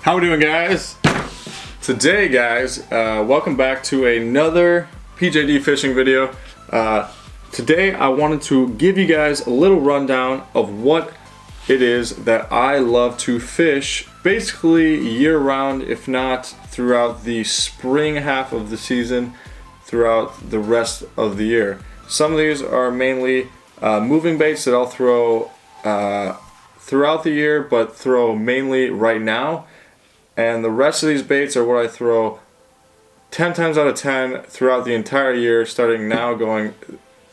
How we doing, guys? Today, guys, welcome back to another PJD fishing video. Today I wanted to give you guys a little rundown of what it is that I love to fish basically year-round, if not throughout the spring half of the season, throughout the rest of the year. Some of these are mainly moving baits that I'll throw throughout the year, but throw mainly right now. And the rest of these baits are what I throw 10 times out of 10 throughout the entire year, starting now going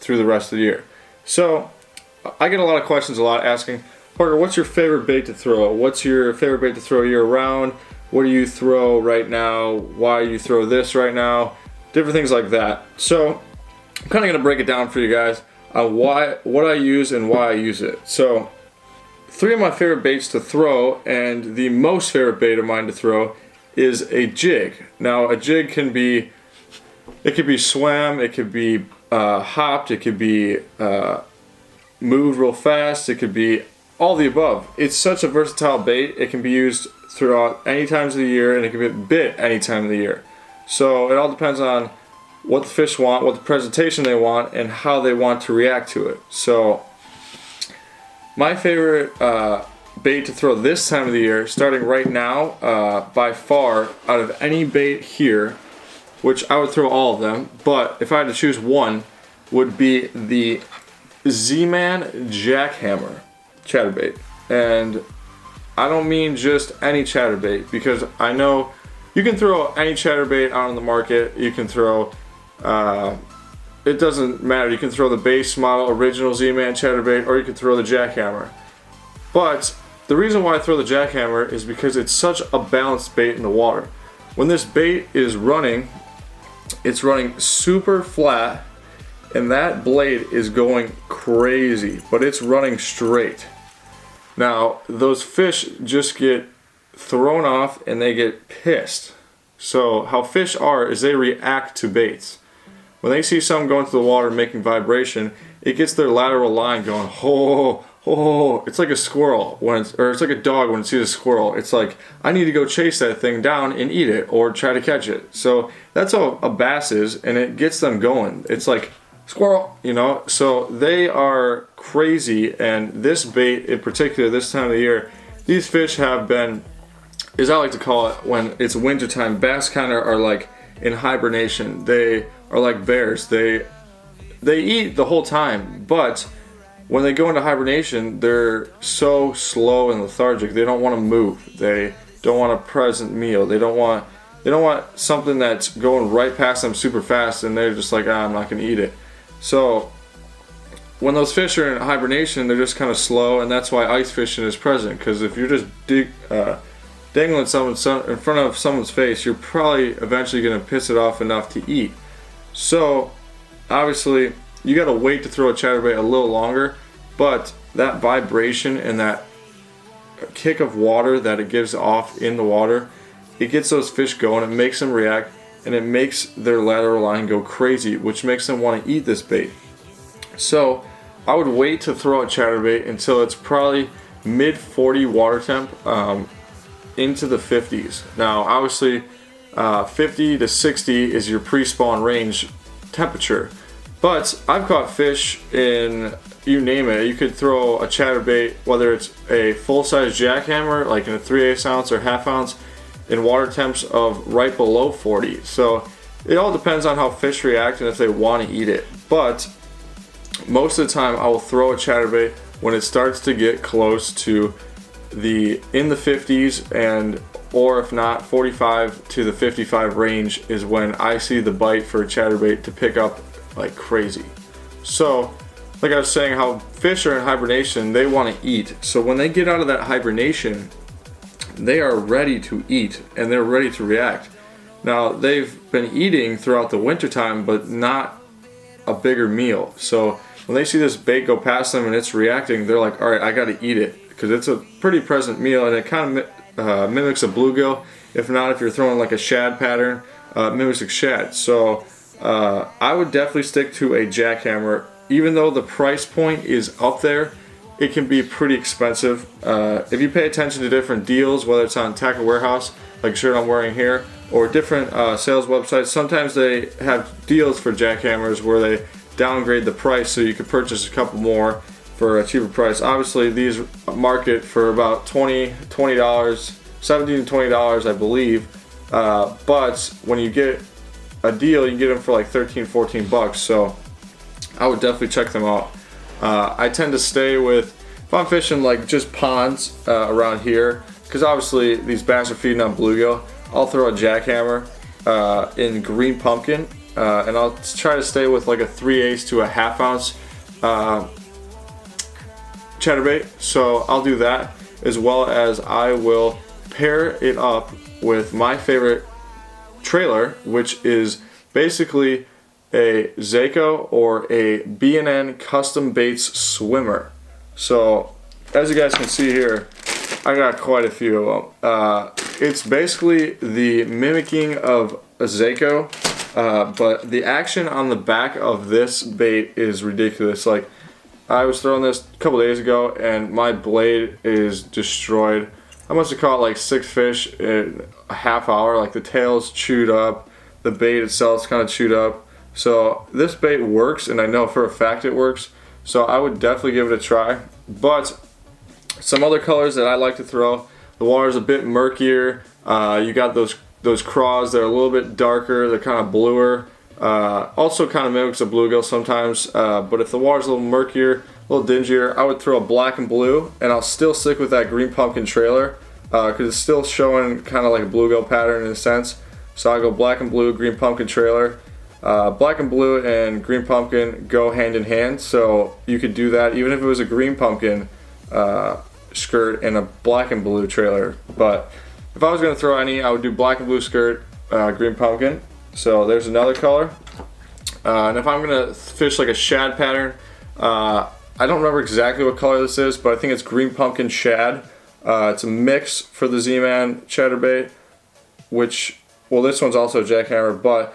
through the rest of the year. So I get a lot of questions a lot asking, Parker, what's your favorite bait to throw? What's your favorite bait to throw year round? What do you throw right now? Why you throw this right now? Different things like that. So I'm kind of going to break it down for you guys on what I use and why I use it. So 3 of my favorite baits to throw, and the most favorite bait of mine to throw, is a jig. Now a jig can be, it could be swam, it could be hopped, it could be moved real fast, it could be all the above. It's such a versatile bait. It can be used throughout any times of the year, and it can be bit any time of the year. So it all depends on what the fish want, what the presentation they want, and how they want to react to it. So my favorite bait to throw this time of the year, starting right now, by far, out of any bait here, which I would throw all of them, but if I had to choose one, would be the Z-Man Jackhammer chatterbait. And I don't mean just any chatterbait, because I know you can throw any chatterbait out on the market. You can throw, it doesn't matter, you can throw the base model original Z-Man chatterbait, or you can throw the Jackhammer. But the reason why I throw the Jackhammer is because it's such a balanced bait in the water. When this bait is running, it's running super flat, and that blade is going crazy, but it's running straight. Now, those fish just get thrown off and they get pissed. So how fish are is they react to baits. When they see something going through the water making vibration, it gets their lateral line going, oh, oh. It's like a squirrel, or it's like a dog when it sees a squirrel. It's like, I need to go chase that thing down and eat it, or try to catch it. So that's how a bass is, and it gets them going. It's like, squirrel, you know? So they are crazy, and this bait in particular, this time of the year, these fish have been, as I like to call it, when it's wintertime, bass kind of are like in hibernation. They are like bears. They eat the whole time, but when they go into hibernation, they're so slow and lethargic. They don't want to move. They don't want a present meal. They don't want something that's going right past them super fast, and they're just like, I'm not going to eat it. So when those fish are in hibernation, they're just kind of slow, and that's why ice fishing is present. Because if you're just dangling something in front of someone's face, you're probably eventually going to piss it off enough to eat. So obviously you got to wait to throw a chatterbait a little longer, but that vibration and that kick of water that it gives off in the water, it gets those fish going, it makes them react, and it makes their lateral line go crazy, which makes them want to eat this bait. So I would wait to throw a chatterbait until it's probably mid 40 water temp, into the 50s. Now obviously 50 to 60 is your pre-spawn range temperature, but I've caught fish in, you name it. You could throw a chatterbait, whether it's a full-size jackhammer like in a 3/8 ounce or half ounce, in water temps of right below 40. So it all depends on how fish react and if they want to eat it. But most of the time I will throw a chatterbait when it starts to get close to in the 50s, and or if not 45 to the 55 range is when I see the bite for a chatterbait to pick up like crazy. So like I was saying, how fish are in hibernation, they want to eat. So when they get out of that hibernation, they are ready to eat and they're ready to react. Now they've been eating throughout the wintertime, but not a bigger meal. So when they see this bait go past them and it's reacting, they're like, all right, I got to eat it, because it's a pretty present meal, and it kind of mimics a bluegill. If not, if you're throwing like a shad pattern, mimics a shad. So I would definitely stick to a jackhammer, even though the price point is up there. it can be pretty expensive. If you pay attention to different deals, whether it's on Tackle Warehouse, like the shirt I'm wearing here, or different sales websites, sometimes they have deals for jackhammers where they downgrade the price so you can purchase a couple more for a cheaper price. Obviously, these market for about $17 to $20, I believe. But when you get a deal, you can get them for like 13, 14 bucks. So I would definitely check them out. I tend to stay with, if I'm fishing like just ponds around here, because obviously these bass are feeding on bluegill, I'll throw a jackhammer in green pumpkin, and I'll try to stay with like a 3/8 to a 1/2 ounce chatterbait. So I'll do that, as well as I will pair it up with my favorite trailer, which is basically a Zako or a B&N custom baits swimmer. So as you guys can see here, I got quite a few of them. It's basically the mimicking of a Zako, but the action on the back of this bait is ridiculous. Like, I was throwing this a couple days ago and my blade is destroyed. I must have caught like 6 fish in a half hour. Like, the tail's chewed up, the bait itself's kind of chewed up. So this bait works, and I know for a fact it works. So I would definitely give it a try. But some other colors that I like to throw, the water's a bit murkier. You got those craws that are a little bit darker. They're kind of bluer. Also kind of mimics a bluegill sometimes. But if the water's a little murkier, a little dingier, I would throw a black and blue, and I'll still stick with that green pumpkin trailer because it's still showing kind of like a bluegill pattern in a sense. So I go black and blue, green pumpkin trailer. Black and blue and green pumpkin go hand in hand, so you could do that even if it was a green pumpkin skirt and a black and blue trailer. But if I was going to throw any, I would do black and blue skirt, green pumpkin. So there's another color. And if I'm going to fish like a shad pattern, I don't remember exactly what color this is, but I think it's green pumpkin shad. It's a mix for the Z-Man chatterbait, which, well, this one's also a jackhammer, but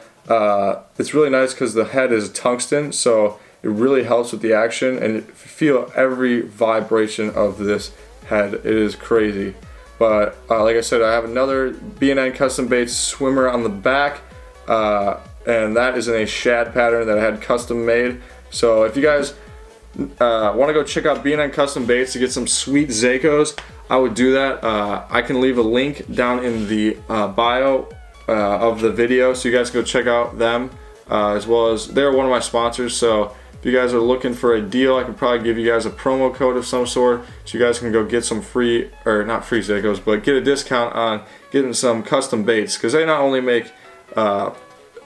it's really nice because the head is tungsten, so it really helps with the action, and you feel every vibration of this head. It is crazy. But like I said, I have another B&N custom baits swimmer on the back, and that is in a shad pattern that I had custom made. So if you guys want to go check out B&N custom baits to get some sweet Zakos, I would do that. I can leave a link down in the bio of the video, so you guys go check out them, as well as they're one of my sponsors. So if you guys are looking for a deal, I can probably give you guys a promo code of some sort, so you guys can go get some free, or not free Zakos, but get a discount on getting some custom baits, because they not only make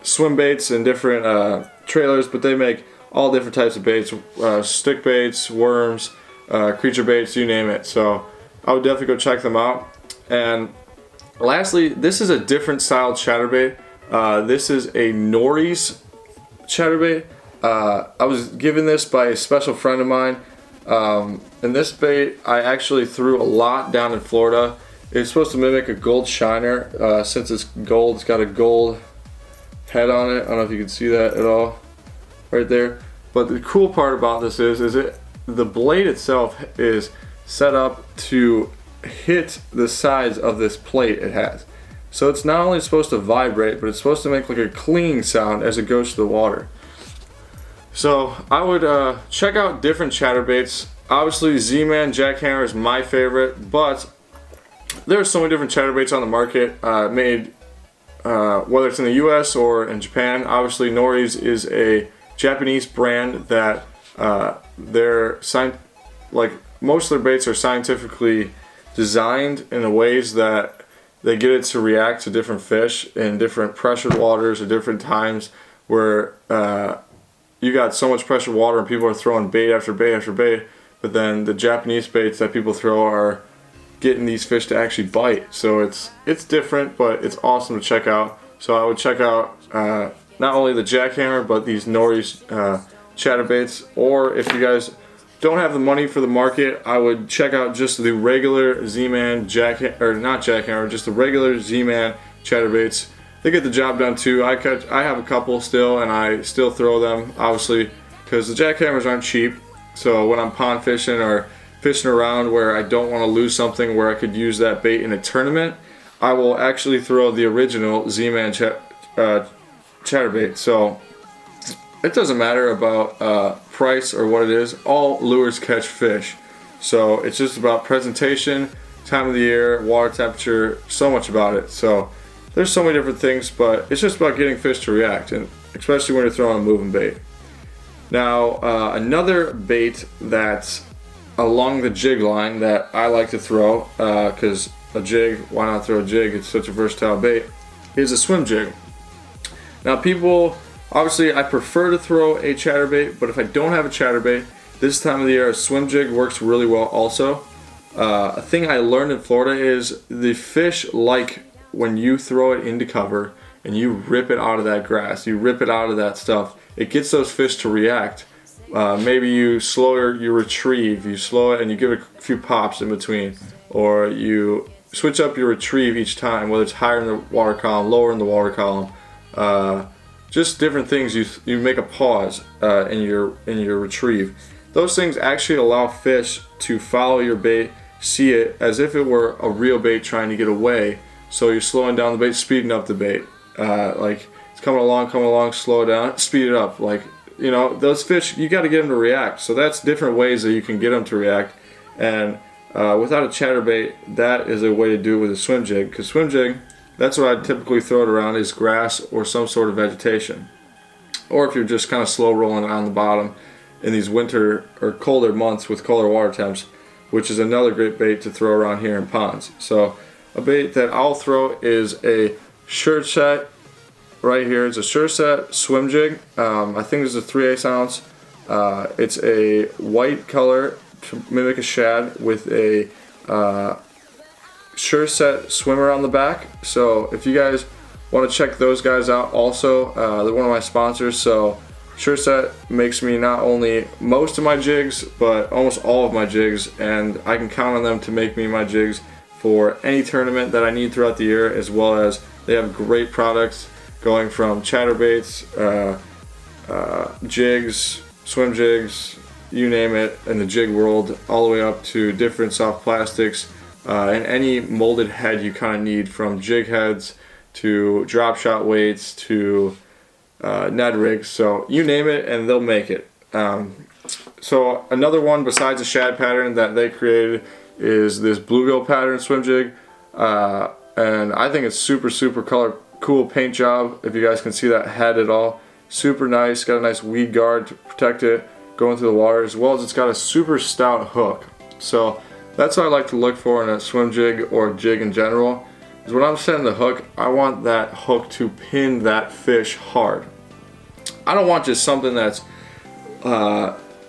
swim baits and different trailers, but they make all different types of baits, stick baits, worms, creature baits, you name it. So I would definitely go check them out. And lastly, this is a different style chatterbait. This is a Nori's chatterbait. I was given this by a special friend of mine. And this bait I actually threw a lot down in Florida. It's supposed to mimic a gold shiner. Since it's gold, it's got a gold head on it. I don't know if you can see that at all right there. But the cool part about this is the blade itself is set up to hit the sides of this plate it has. So it's not only supposed to vibrate, but it's supposed to make like a clinging sound as it goes to the water. So I would check out different chatterbaits. Obviously Z-Man jackhammer is my favorite, but there are so many different chatterbaits on the market made, whether it's in the US or in Japan. Obviously Nori's is a Japanese brand that like most of their baits are scientifically designed in the ways that they get it to react to different fish in different pressured waters at different times, where you got so much pressured water and people are throwing bait after bait after bait, but then the Japanese baits that people throw are getting these fish to actually bite. So it's different, but it's awesome to check out. So I would check out not only the jackhammer, but these Nori's chatterbaits. Or if you guys don't have the money for the market, I would check out just the regular Z-Man jackhammer, just the regular Z-Man chatterbaits. They get the job done too. I have a couple still, and I still throw them, obviously, because the jackhammers aren't cheap. So when I'm pond fishing or fishing around where I don't want to lose something where I could use that bait in a tournament, I will actually throw the original Z-Man chatterbait. So it doesn't matter about price or what it is. All lures catch fish. So it's just about presentation, time of the year, water temperature, so much about it. So there's so many different things, but it's just about getting fish to react, and especially when you're throwing a moving bait. Now, another bait that's along the jig line that I like to throw, because a jig, why not throw a jig? It's such a versatile bait, is a swim jig. Now people, obviously I prefer to throw a chatterbait, but if I don't have a chatterbait, this time of the year a swim jig works really well also. A thing I learned in Florida is the fish like when you throw it into cover and you rip it out of that grass, you rip it out of that stuff, it gets those fish to react. Maybe you slow your retrieve, you slow it and you give it a few pops in between, or you switch up your retrieve each time, whether it's higher in the water column, lower in the water column. Just different things. You make a pause in your retrieve. Those things actually allow fish to follow your bait, see it as if it were a real bait trying to get away. So you're slowing down the bait, speeding up the bait. Like it's coming along, slow it down, speed it up. Like, you know, those fish, you got to get them to react. So that's different ways that you can get them to react. And without a chatterbait, that is a way to do it with a swim jig. Because swim jig, that's what I typically throw it around, is grass or some sort of vegetation. Or if you're just kind of slow rolling on the bottom in these winter or colder months with colder water temps, which is another great bait to throw around here in ponds. So a bait that I'll throw is a Sure Set right here. It's a Sure Set swim jig. I think this is a 3/8 ounce. It's a white color to mimic a shad with a Sure Set swimmer on the back. So if you guys want to check those guys out also, they're one of my sponsors. So Sure Set makes me not only most of my jigs, but almost all of my jigs, and I can count on them to make me my jigs for any tournament that I need throughout the year, as well as they have great products going from chatterbaits, jigs, swim jigs, you name it, in the jig world, all the way up to different soft plastics and any molded head you kind of need, from jig heads to drop shot weights to Ned rigs. So you name it and they'll make it. So another one besides the shad pattern that they created is this bluegill pattern swim jig, and I think it's super cool paint job. If you guys can see that head at all, super nice. Got a nice weed guard to protect it going through the water, as well as it's got a super stout hook. So that's what I like to look for in a swim jig or jig in general, is when I'm setting the hook, I want that hook to pin that fish hard. I don't want just something that's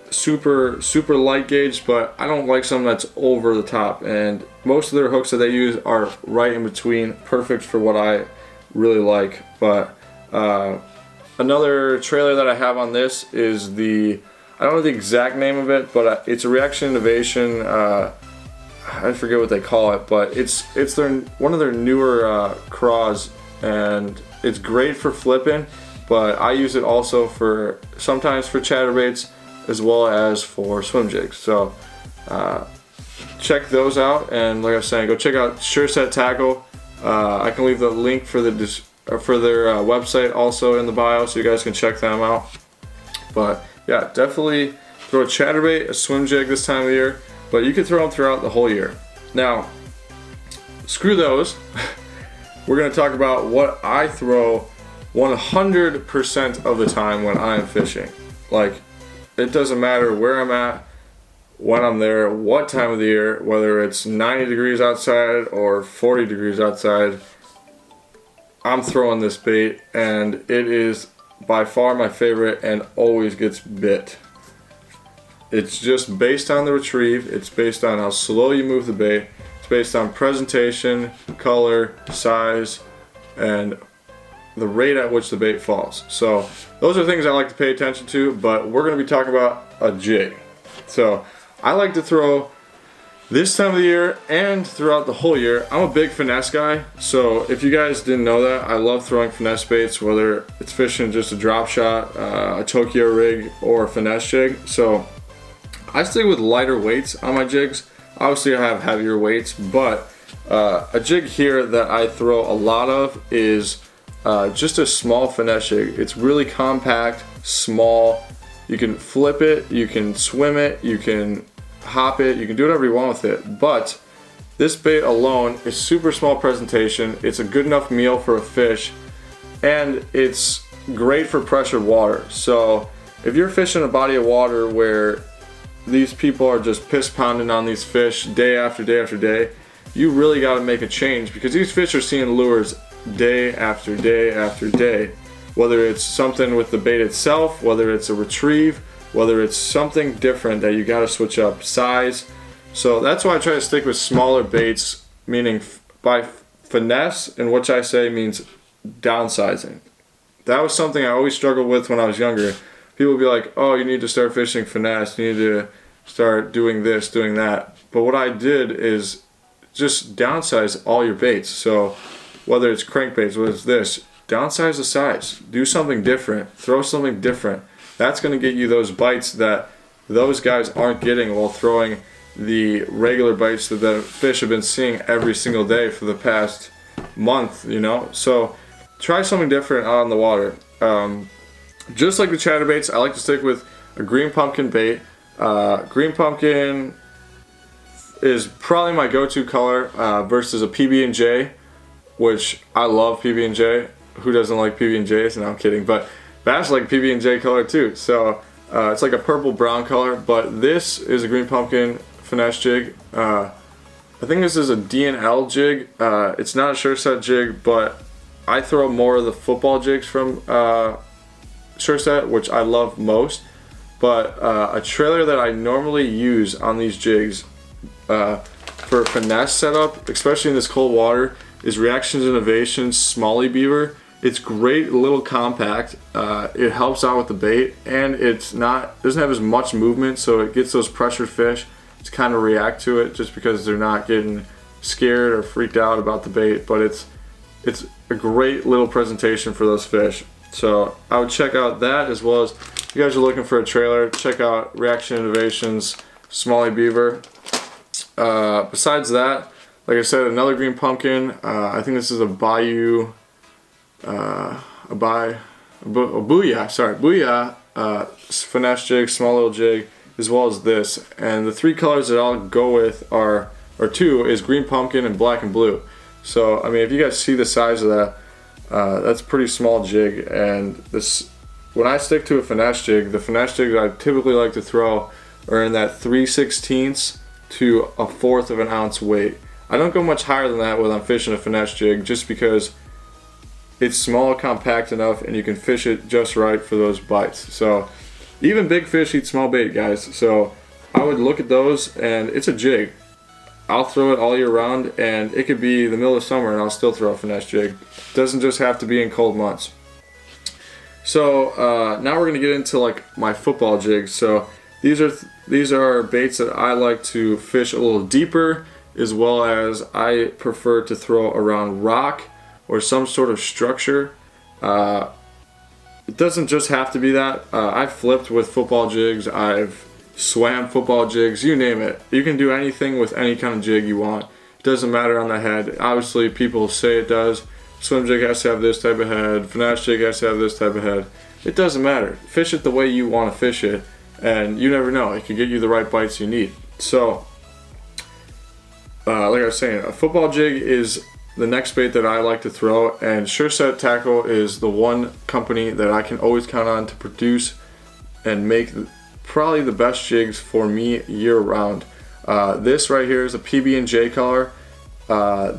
super light gauge, but I don't like something that's over the top, and most of their hooks that they use are right in between, perfect for what I really like. But another trailer that I have on this is I don't know the exact name of it, but it's a Reaction Innovation, I forget what they call it, but it's one of their newer craws, and it's great for flipping, but I use it also sometimes for chatterbaits as well as for swim jigs. So check those out, and like I was saying, go check out Sure Set Tackle. I can leave the link for their website also in the bio, so you guys can check them out. But yeah, definitely throw a chatterbait, a swim jig this time of year, but you can throw them throughout the whole year. Now, screw those. We're going to talk about what I throw 100% of the time when I am fishing. Like, it doesn't matter where I'm at, when I'm there, what time of the year, whether it's 90 degrees outside or 40 degrees outside, I'm throwing this bait, and it is by far my favorite and always gets bit. It's just based on the retrieve, it's based on how slow you move the bait, it's based on presentation, color, size, and the rate at which the bait falls. So those are things I like to pay attention to, but we're going to be talking about a jig. So I like to throw this time of the year and throughout the whole year. I'm a big finesse guy, so if you guys didn't know that, I love throwing finesse baits, whether it's fishing just a drop shot, a Tokyo rig, or a finesse jig. So I stick with lighter weights on my jigs. Obviously I have heavier weights, but a jig here that I throw a lot of is just a small finesse jig. It's really compact, small. You can flip it, you can swim it, you can hop it, you can do whatever you want with it. But this bait alone is super small presentation. It's a good enough meal for a fish, and it's great for pressured water. So if you're fishing a body of water where these people are just piss pounding on these fish day after day after day, you really got to make a change, because these fish are seeing lures day after day after day. Whether it's something with the bait itself, whether it's a retrieve, whether it's something different that you got to switch up size. So that's why I try to stick with smaller baits, meaning by finesse, and which I say means downsizing. That was something I always struggled with when I was younger. People would be like, oh, you need to start fishing finesse, you need to start doing this, doing that. But what I did is just downsize all your baits. So whether it's crankbaits, whether it's this, downsize the size. Do something different. Throw something different. That's going to get you those bites that those guys aren't getting while throwing the regular bites that the fish have been seeing every single day for the past month, you know? So try something different out on the water. Just like the chatterbaits, I like to stick with a green pumpkin bait. Green pumpkin is probably my go-to color versus a PB&J, which I love PB&J. Who doesn't like PB&Js? No, I'm kidding. But bass like PB&J color too. So it's like a purple brown color, but this is a green pumpkin finesse jig. I think this is a DNL jig. It's not a sure set jig, but I throw more of the football jigs from sure set, which I love most. But a trailer that I normally use on these jigs for a finesse setup, especially in this cold water, is Reactions Innovations Smalley Beaver. It's great, a little compact. It helps out with the bait, and doesn't have as much movement, so it gets those pressured fish to kind of react to it, just because they're not getting scared or freaked out about the bait. But it's a great little presentation for those fish. So I would check out that, as well as if you guys are looking for a trailer, check out Reaction Innovations Smalley Beaver. Besides that, like I said, another green pumpkin. I think this is a Booyah, finesse jig, small little jig, as well as this. And the three colors that I'll go with are two is green pumpkin and black and blue. So I mean, if you guys see the size of that, that's a pretty small jig. And this, when I stick to a finesse jig, the finesse jigs I typically like to throw are in that 3/16 to a 1/4 of an ounce weight. I don't go much higher than that when I'm fishing a finesse jig, just because it's small, compact enough, and you can fish it just right for those bites. So even big fish eat small bait, guys. So I would look at those, and it's a jig. I'll throw it all year round, and it could be the middle of summer and I'll still throw a finesse jig. It doesn't just have to be in cold months. So now we're gonna get into like my football jigs. So these are baits that I like to fish a little deeper, as well as I prefer to throw around rock or some sort of structure. It doesn't just have to be that. I've flipped with football jigs, I've swam football jigs, you name it. You can do anything with any kind of jig you want. It doesn't matter on the head. Obviously people say it does. Swim jig has to have this type of head, finesse jig has to have this type of head. It doesn't matter. Fish it the way you want to fish it, and you never know, it could get you the right bites you need. So like I was saying, a football jig is the next bait that I like to throw, and Sure Set Tackle is the one company that I can always count on to produce and make probably the best jigs for me year round. This right here is a PB&J color.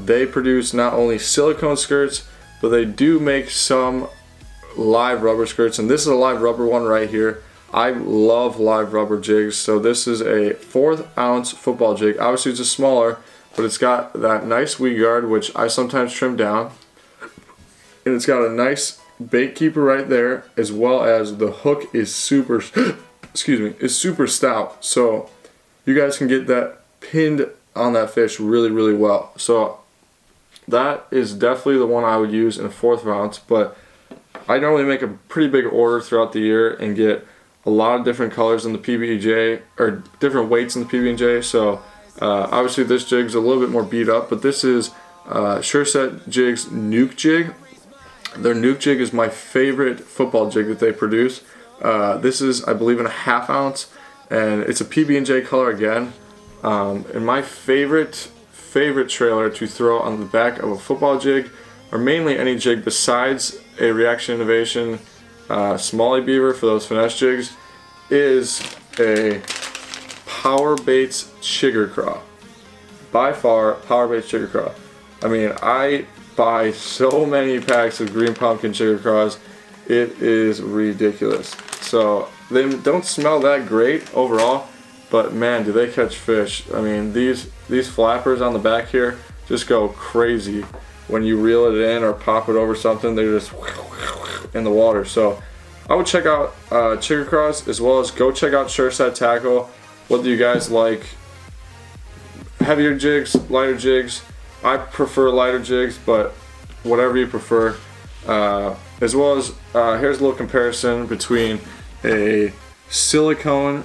They produce not only silicone skirts, but they do make some live rubber skirts, and this is a live rubber one right here. I love live rubber jigs. So this is a 1/4 ounce football jig. Obviously it's a smaller, but it's got that nice weed guard, which I sometimes trim down, and it's got a nice bait keeper right there, as well as the hook is super is super stout, so you guys can get that pinned on that fish really, really well. So that is definitely the one I would use in a 1/4 ounce, but I normally make a pretty big order throughout the year and get a lot of different colors in the PB&J, or different weights in the PB&J. So obviously this jig's a little bit more beat up, but this is Sure Set Jigs Nuke Jig. Their Nuke Jig is my favorite football jig that they produce. This is, I believe, in a 1/2 ounce, and it's a PB&J color again. And my favorite trailer to throw on the back of a football jig, or mainly any jig besides a Reaction Innovation Smalley Beaver for those finesse jigs, is a Power Baits Chigger Craw. By far, Power Baits Chigger Craw. I mean, I buy so many packs of Green Pumpkin Chigger Craws, it is ridiculous. So they don't smell that great overall, but man, do they catch fish. I mean, these flappers on the back here just go crazy when you reel it in or pop it over something. They're just in the water. So I would check out Chigger Craws, as well as go check out Sure Set Tackle. Whether you guys like heavier jigs, lighter jigs, I prefer lighter jigs, but whatever you prefer. As well as here's a little comparison between a silicone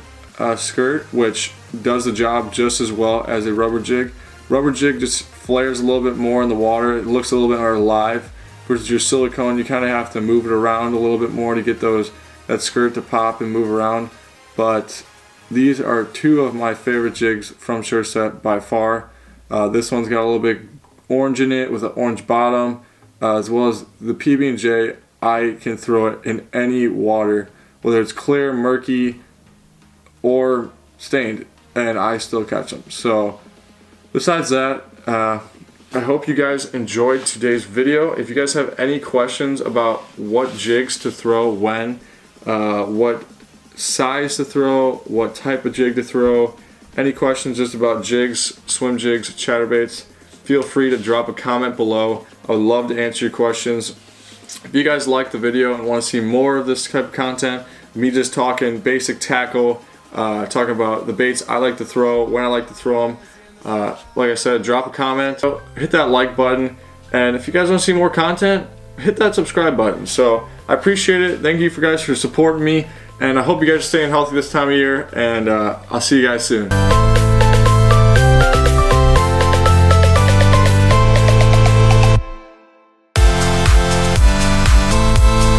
skirt, which does the job just as well as a rubber jig. Rubber jig just flares a little bit more in the water. It looks a little bit more alive. Versus your silicone, you kind of have to move it around a little bit more to get that skirt to pop and move around. But these are two of my favorite jigs from Sure Set by far. This one's got a little bit orange in it with an orange bottom, as well as the PB&J. I can throw it in any water, whether it's clear, murky, or stained, and I still catch them. So besides that, I hope you guys enjoyed today's video. If you guys have any questions about what jigs to throw when, what size to throw, what type of jig to throw, any questions just about jigs, swim jigs, chatterbaits, feel free to drop a comment below. I would love to answer your questions. If you guys like the video and want to see more of this type of content, me just talking basic tackle, talking about the baits I like to throw, when I like to throw them, like I said, drop a comment, hit that like button, and if you guys want to see more content, hit that subscribe button. So I appreciate it. Thank you for supporting me, and I hope you guys are staying healthy this time of year, and I'll see you guys soon.